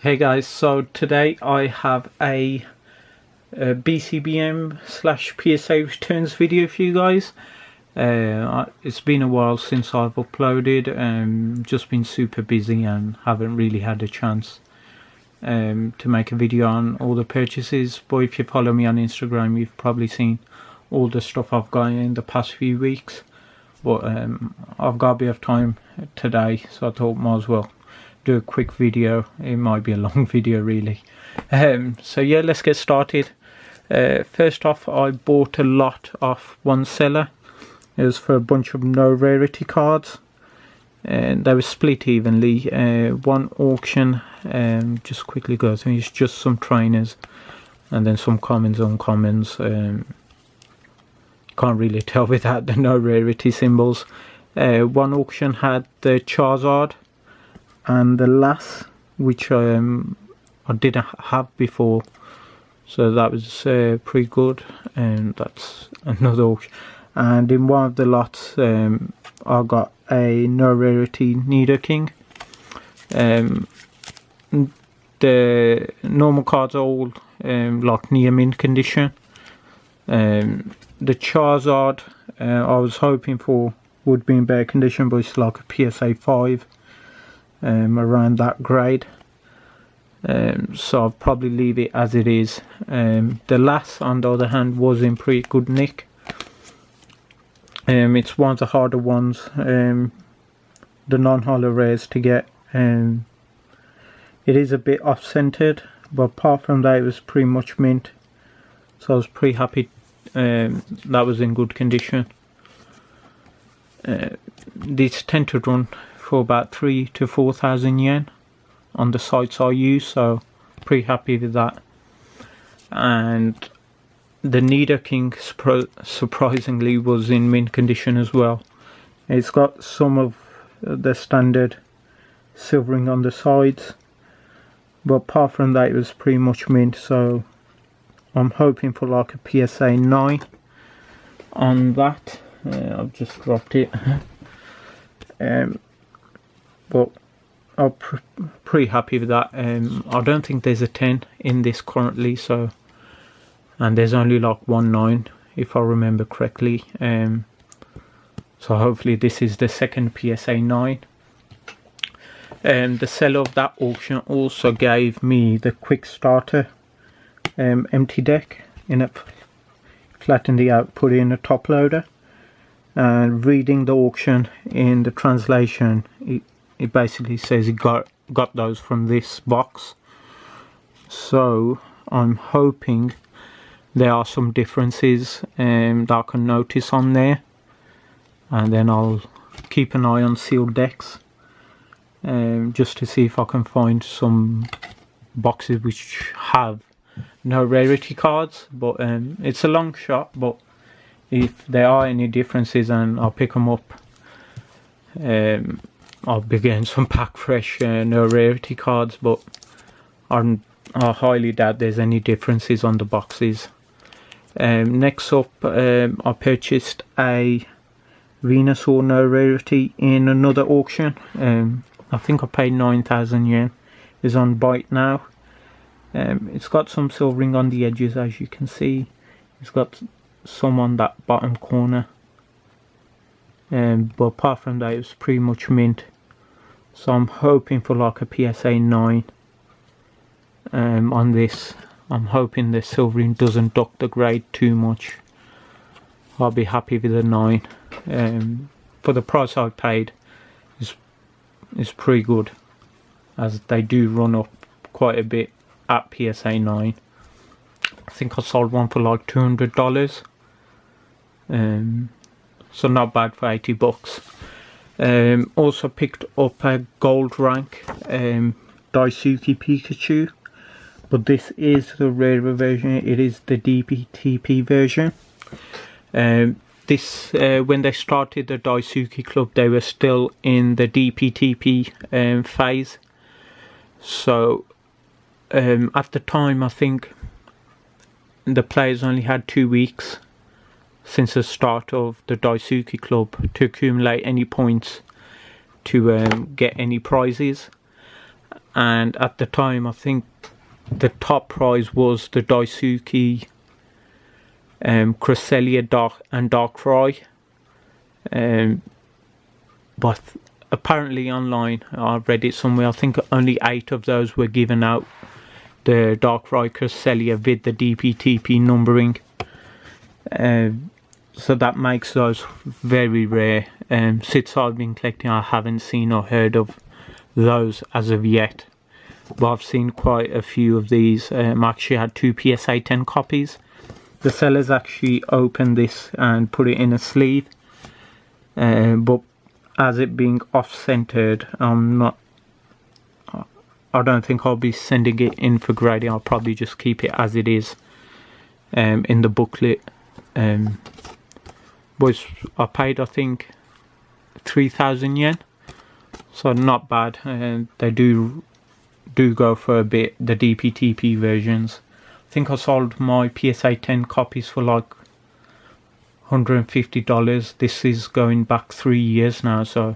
Hey guys, so today I have a BCBM / PSA returns video for you guys. It's been a while since I've uploaded, just been super busy and haven't really had a chance to make a video on all the purchases. But if you follow me on Instagram, you've probably seen all the stuff I've got in the past few weeks. But I've got a bit of time today, so I thought might as well do a quick video. It might be a long video really. So yeah, let's get started. First off, I bought a lot off one seller. It was for a bunch of no rarity cards, and they were split evenly. One auction, just quickly go through, it's just some trainers and then some commons, uncommons. Can't really tell without the no rarity symbols. One auction had the Charizard and the last, which I didn't have before, so that was pretty good. And that's another auction. And in one of the lots, I got a no rarity Nidoking. The normal cards are all like near mint condition. The Charizard I was hoping for would be in better condition, but it's like a PSA 5, around that grade. So I'll probably leave it as it is. The last, on the other hand, was in pretty good nick. It's one of the harder ones, the non-holo rares to get. It is a bit off-centered, but apart from that, it was pretty much mint. So I was pretty happy that was in good condition. These tend to run for about 3,000 to 4,000 yen on the sites I use, so pretty happy with that. And the Nidoking surprisingly was in mint condition as well. It's got some of the standard silvering on the sides, but apart from that, it was pretty much mint. So I'm hoping for like a PSA 9 on that. I've just dropped it. But I'm pretty happy with that. I don't think there's a 10 in this currently, so, and there's only like 1 9 if I remember correctly. So hopefully this is the second PSA 9. The seller of that auction also gave me the quick starter empty deck in a flattened it out, put it in a top loader. And reading the auction in the translation, it basically says he got those from this box. So I'm hoping there are some differences that I can notice on there, and then I'll keep an eye on sealed decks, just to see if I can find some boxes which have no rarity cards. But it's a long shot, but if there are any differences and I'll pick them up, I'll be getting some pack fresh no rarity cards, but I highly doubt there's any differences on the boxes. Next up, I purchased a Venusaur no rarity in another auction. I think I paid 9,000 yen. It's on Byte now. It's got some silvering on the edges, as you can see. It's got some on that bottom corner, but apart from that, it was pretty much mint. So I'm hoping for like a PSA 9 on this. I'm hoping the silvering doesn't duck the grade too much. I'll be happy with a 9. For the price I paid, is pretty good, as they do run up quite a bit at PSA 9. I think I sold one for like $200. So not bad for 80 bucks. Also picked up a gold rank Daisuke Pikachu, but this is the rarer version. It is the DPTP version. This when they started the Daisuke Club, they were still in the DPTP phase. So at the time, I think the players only had 2 weeks since the start of the Daisuke Club to accumulate any points to get any prizes. and at the time I think the top prize was the Daisuke Cresselia Dark and Darkrai, but apparently online I read it somewhere, I think only 8 of those were given out, the Darkrai Cresselia with the DPTP numbering, so that makes those very rare. Since I've been collecting, I haven't seen or heard of those as of yet, but I've seen quite a few of these. I actually had 2 PSA 10 copies. The sellers actually opened this and put it in a sleeve, but as it being off-centered, I don't think I'll be sending it in for grading. I'll probably just keep it as it is in the booklet. But I paid, I think, 3,000 yen, so not bad. They do go for a bit, the DPTP versions. I think I sold my PSA 10 copies for like $150. This is going back 3 years now, so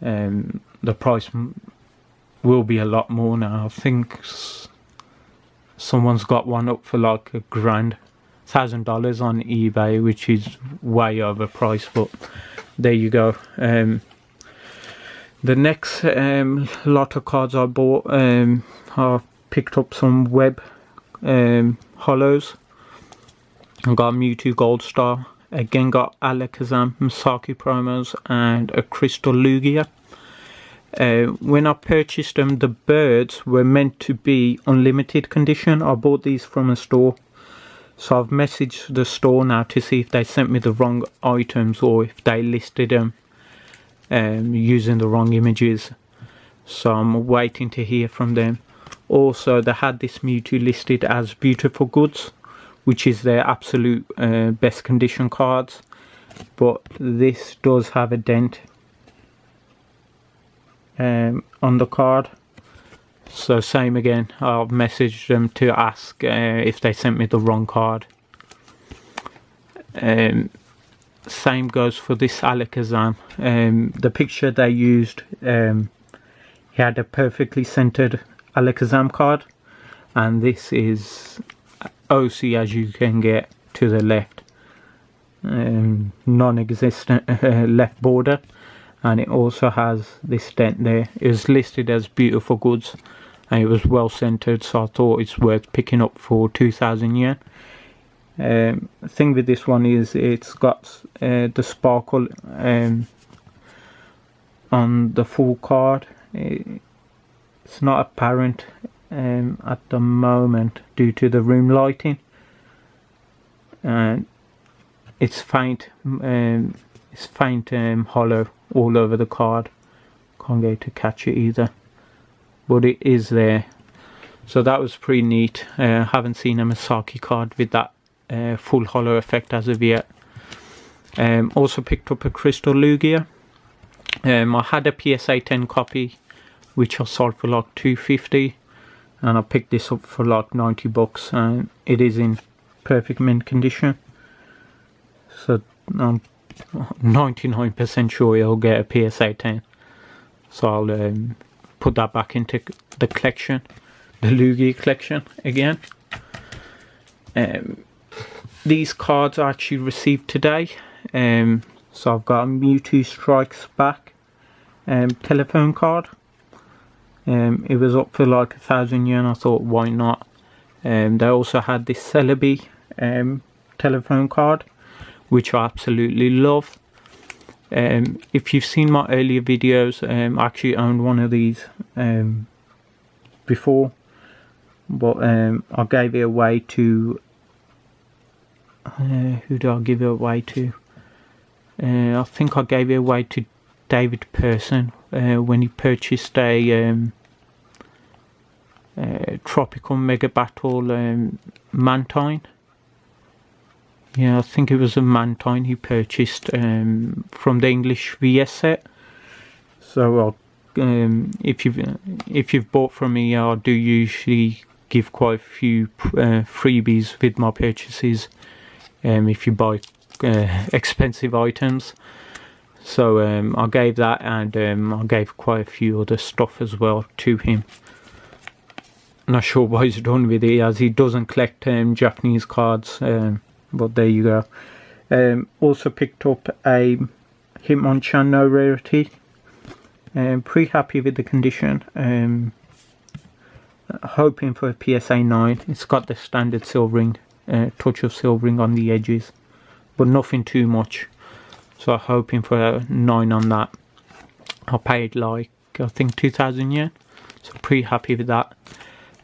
the price will be a lot more now. I think someone's got one up for like $1,000 on eBay, which is way overpriced, but there you go. The next lot of cards I bought, I picked up some web hollows. I got a Mewtwo Gold Star, again got Alakazam, Misaki promos, and a Crystal Lugia. When I purchased them, the birds were meant to be unlimited condition. I bought these from a store, so I've messaged the store now to see if they sent me the wrong items or if they listed them using the wrong images. So I'm waiting to hear from them. Also, they had this Mewtwo listed as beautiful goods, which is their absolute best condition cards, but this does have a dent on the card. So same again, I've messaged them to ask if they sent me the wrong card. Same goes for this Alakazam. The picture they used, he had a perfectly centered Alakazam card, and this is OC as you can get to the left, non-existent left border, and it also has this dent there. It was listed as beautiful goods and it was well centered, so I thought it's worth picking up for 2,000 yen. Thing with this one is it's got the sparkle on the full card. It's not apparent at the moment due to the room lighting, and it's faint. Hollow all over the card. Can't get to catch it either, but it is there. So that was pretty neat. Haven't seen a Misaki card with that full hollow effect as of yet. Also picked up a Crystal Lugia. I had a PSA 10 copy which I sold for like $250, and I picked this up for like $90, and it is in perfect mint condition, so I'm 99% sure I'll get a PSA 10. So I'll put that back into the collection, the Lugia collection again. These cards I actually received today. So I've got a Mewtwo Strikes Back telephone card. It was up for like 1,000 yen. I thought, why not? They also had this Celebi telephone card, which I absolutely love. If you've seen my earlier videos, I actually owned one of these before, but I gave it away to who did I give it away to? I think I gave it away to David Person when he purchased a Tropical Mega Battle Mantine. Yeah, I think it was a Mantine he purchased from the English VS set. So if you've bought from me, I do usually give quite a few freebies with my purchases if you buy expensive items. So I gave that, and I gave quite a few other stuff as well to him. Not sure what he's done with it, as he doesn't collect Japanese cards, but there you go. Also picked up a Hitmonchan No Rarity. Pretty happy with the condition. Hoping for a PSA 9. It's got the standard silvering, touch of silvering on the edges, but nothing too much. So hoping for a 9 on that. I paid like, I think 2,000 yen. So pretty happy with that.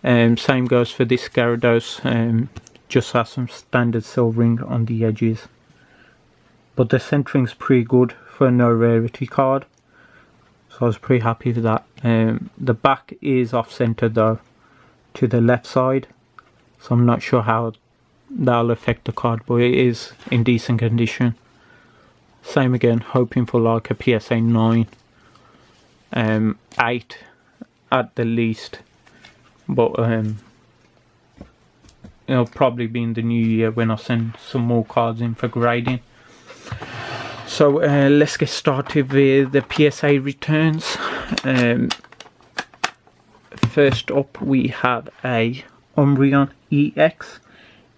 Same goes for this Gyarados. Just has some standard silvering on the edges, but the centering's pretty good for a no rarity card. So I was pretty happy with that. The back is off center though, to the left side. So I'm not sure how that'll affect the card, but it is in decent condition. Same again, hoping for like a PSA 9, 8 at the least. But it'll probably be in the new year when I send some more cards in for grading. So let's get started with the PSA returns. First up we have a Umbreon EX.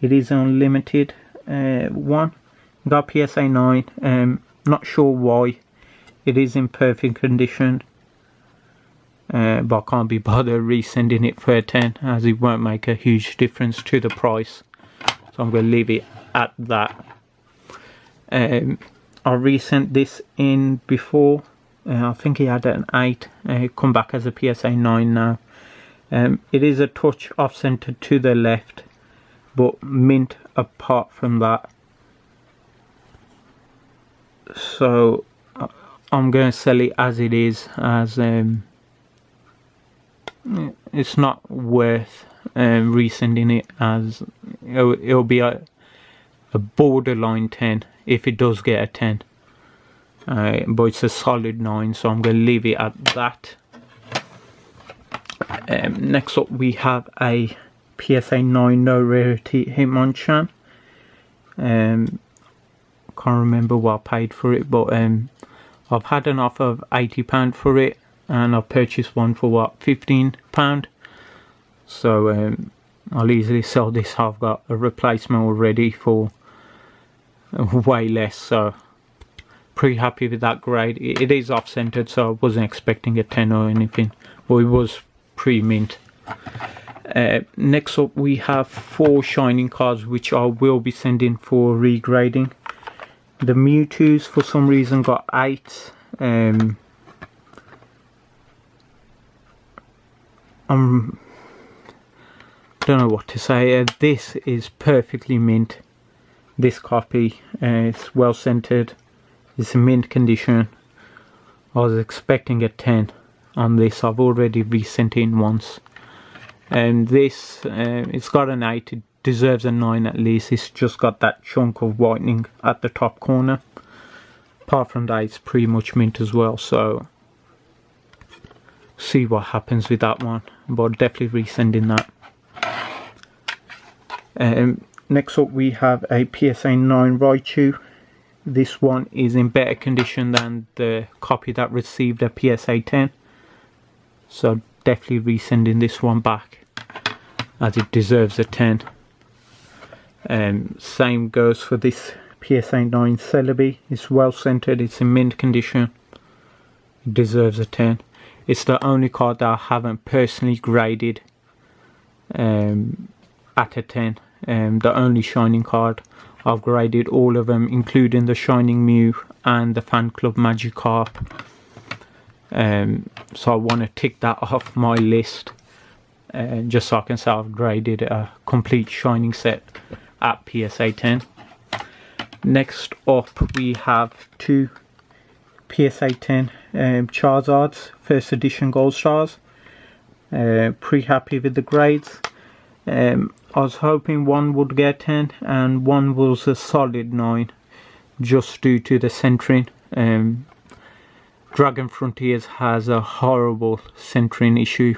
It is unlimited one. Got PSA 9. Not sure why. It is in perfect condition. But I can't be bothered resending it for a 10, as it won't make a huge difference to the price. So I'm going to leave it at that. I resent this in before. I think he had an 8. Come back as a PSA 9 now. It is a touch off center to the left, but mint apart from that. So I'm going to sell it as it is, as it's not worth resending it, as it'll be a borderline 10 if it does get a 10, but it's a solid 9, so I'm going to leave it at that. Next up we have a PSA 9 no rarity Hitmonchan. Can't remember what I paid for it, but I've had an offer of £80 for it, and I purchased one for what, £15. So I'll easily sell this. I've got a replacement already for way less, so pretty happy with that grade. It is off centered, so I wasn't expecting a 10 or anything, but it was pretty mint. Next up we have 4 shining cards which I will be sending for regrading. The Mewtwo's for some reason got 8. I don't know what to say. This is perfectly mint. This copy, it's well centered. It's in mint condition. I was expecting a 10 on this. I've already resent it in once. And this, it's got an 8. It deserves a 9 at least. It's just got that chunk of whitening at the top corner. Apart from that, it's pretty much mint as well. So see what happens with that one, but definitely resending that. Next up we have a PSA 9 Raichu. This one is in better condition than the copy that received a PSA 10, so definitely resending this one back, as it deserves a 10. Same goes for this PSA 9 Celebi. It's well centered, it's in mint condition, it deserves a 10. It's the only card that I haven't personally graded at a 10. The only shining card. I've graded all of them, including the Shining Mew and the Fan Club Magikarp. So I want to tick that off my list, just so I can say I've graded a complete shining set at PSA 10. Next up we have 2 PSA 10 Charizards, first edition Gold Stars. Pretty happy with the grades. I was hoping one would get 10 and one was a solid 9, just due to the centering. Dragon Frontiers has a horrible centering issue,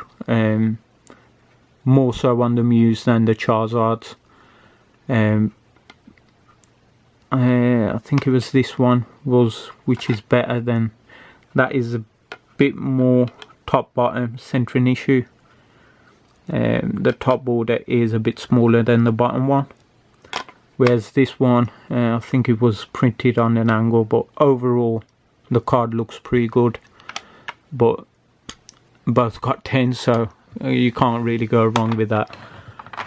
more so on the Mews than the Charizards. I think it was this one which is better than that. Is a bit more top bottom centering issue. The top border is a bit smaller than the bottom one, whereas this one I think it was printed on an angle, but overall the card looks pretty good. But both got 10, so you can't really go wrong with that.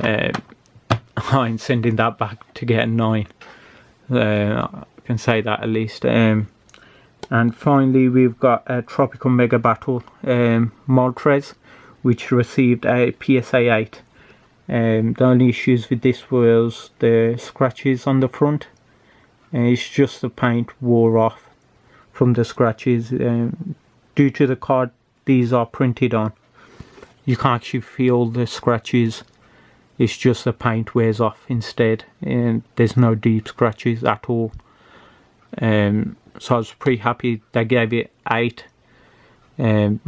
I ain't sending that back to get a 9. I can say that at least. And finally we've got a Tropical Mega Battle Moltres, which received a PSA 8. The only issues with this was the scratches on the front. It's just the paint wore off from the scratches. Due to the card these are printed on, you can't actually feel the scratches. It's just the paint wears off instead, and there's no deep scratches at all. So I was pretty happy they gave it 8. I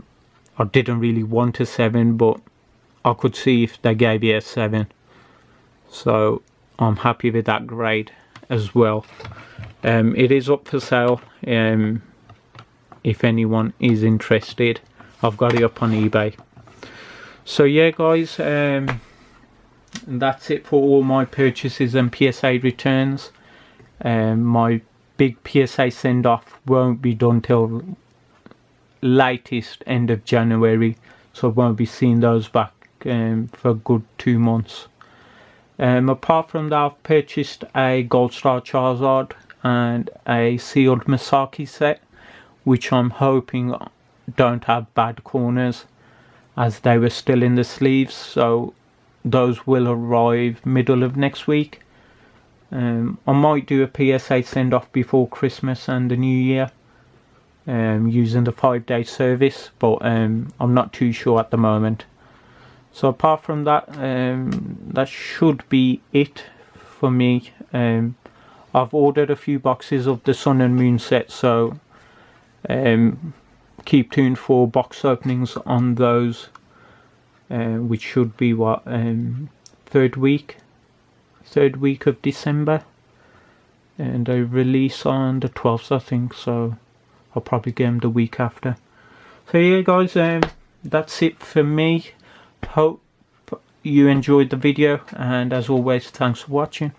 didn't really want a 7, but I could see if they gave it a 7, so I'm happy with that grade as well. It is up for sale. If anyone is interested, I've got it up on eBay. So yeah guys, that's it for all my purchases and PSA returns. My big PSA send off won't be done till latest end of January, so I won't be seeing those back for a good 2 months. Apart from that, I've purchased a Gold Star Charizard and a sealed Masaki set, which I'm hoping don't have bad corners, as they were still in the sleeves, so those will arrive middle of next week. I might do a PSA send off before Christmas and the New Year, using the 5-day service, but I'm not too sure at the moment. So apart from that, that should be it for me. I've ordered a few boxes of the Sun and Moon set, so keep tuned for box openings on those, which should be what, third week of December, and they release on the 12th I think, so I'll probably get them the week after. So yeah guys, that's it for me. Hope you enjoyed the video, and as always, thanks for watching.